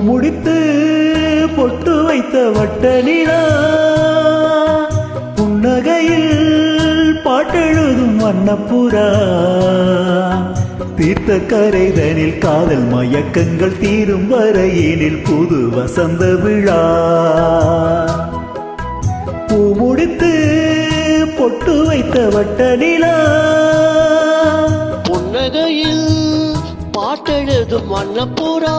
முடித்து பொட்டு வைத்த வட்ட நிலா புன்னகையில் பாட்டெழுதும் வண்ணப்புறா தீர்த்த கரைதனில் காதல் மயக்கங்கள் தீரும் வரையினில் புது வசந்த விழா பூ முடித்து பொட்டு வைத்த வட்ட நிலா புன்னகையில் பாட்டெழுதும் வண்ணப்புறா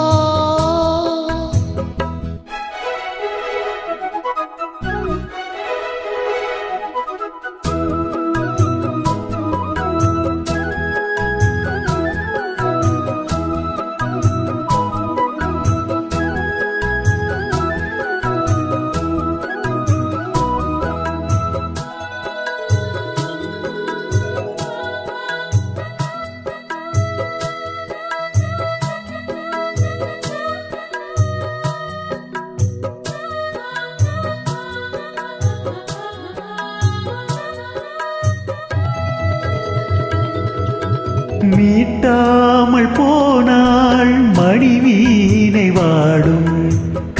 மீட்டாமல் போனால் மணிவீனை வாடும்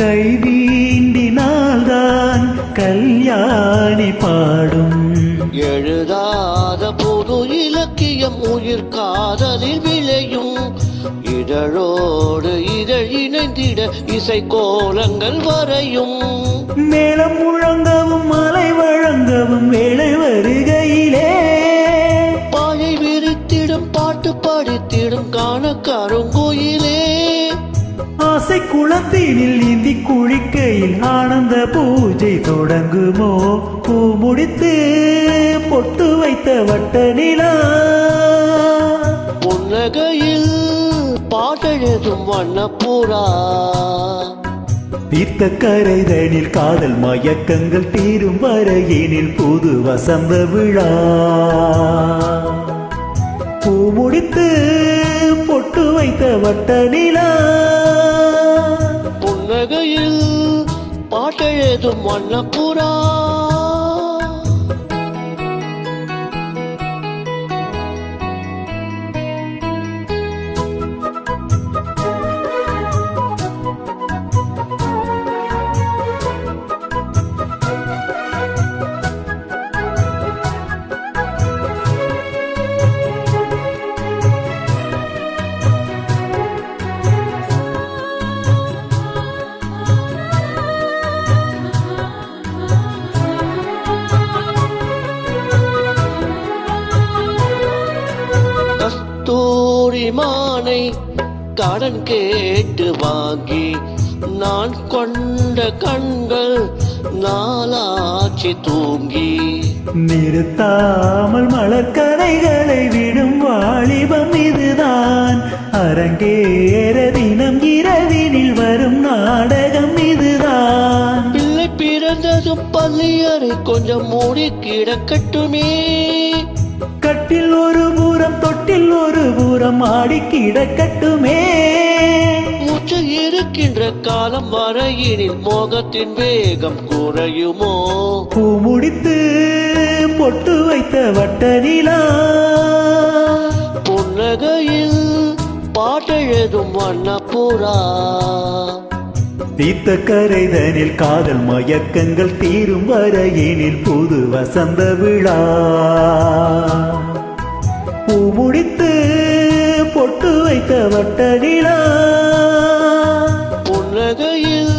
கைவீண்டினால்தான் கல்யாணி பாடும் எழுதாத புது இலக்கியம் உயிர் காதலில் விளையும் இதழோடு இதழ் இணைந்திட இசை கோலங்கள் வரையும் மேலம் முழங்கவும் மலை வழங்கவும் வேலை வருகையிலே பாயை விரித்திடும் பாட்டு படித்திடும் காண கருங்குயிலே ஆசை குளத்தினில் நீந்தி குளிக்கையில் ஆனந்த பூஜை தொடங்குமோ பூ முடித்து பொட்டு வைத்த வட்ட நிலா புன்னகையில் பாட்டெழுதும் வண்ணப்புறா தீர்த்த கரைதனில் காதல் மயக்கங்கள் தீரும் வரையினில் புது வசந்த விழா பூ முடித்து பொட்டு வைத்த வட்ட நிலா புன்னகையில் பாட்டெழுதும் வண்ணப்புறா கஸ்தூரிமானை கடன் கேட்டு வாங்கி நான் கொண்ட கண்கள் நாளாச்சி தூங்கி நிறுத்தாமல் மலர்கதைகளை விடும் வாலிபம் இதுதான் அரங்கேற தினம் இரவினில் வரும் நாடகம் இதுதான் பிள்ளை பிறந்ததும் பள்ளியறை கொஞ்சம் மூடி கிடக்கட்டுமே கட்டில் ஒரு பூரம் தொட்டில் ஒரு பூரம் ஆடி கிடக்கட்டுமே மூச்சு இருக்கின்ற காலம் வரையினில் மோகத்தின் வேகம் குறையுமோ பூ முடித்து பொட்டு வைத்த வட்ட நிலா புன்னகையில் பாட்டெழுதும் வண்ணப்புறா தீர்த்த கரைதனில் காதல் மயக்கங்கள் தீரும் வரையினில் புது வசந்த விழா பூ முடித்து பொட்டு வைத்த வட்ட நிலா புன்னகையில்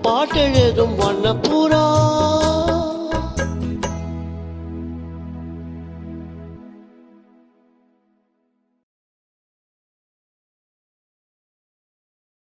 பாட்டெழுதும் வண்ணப்புறா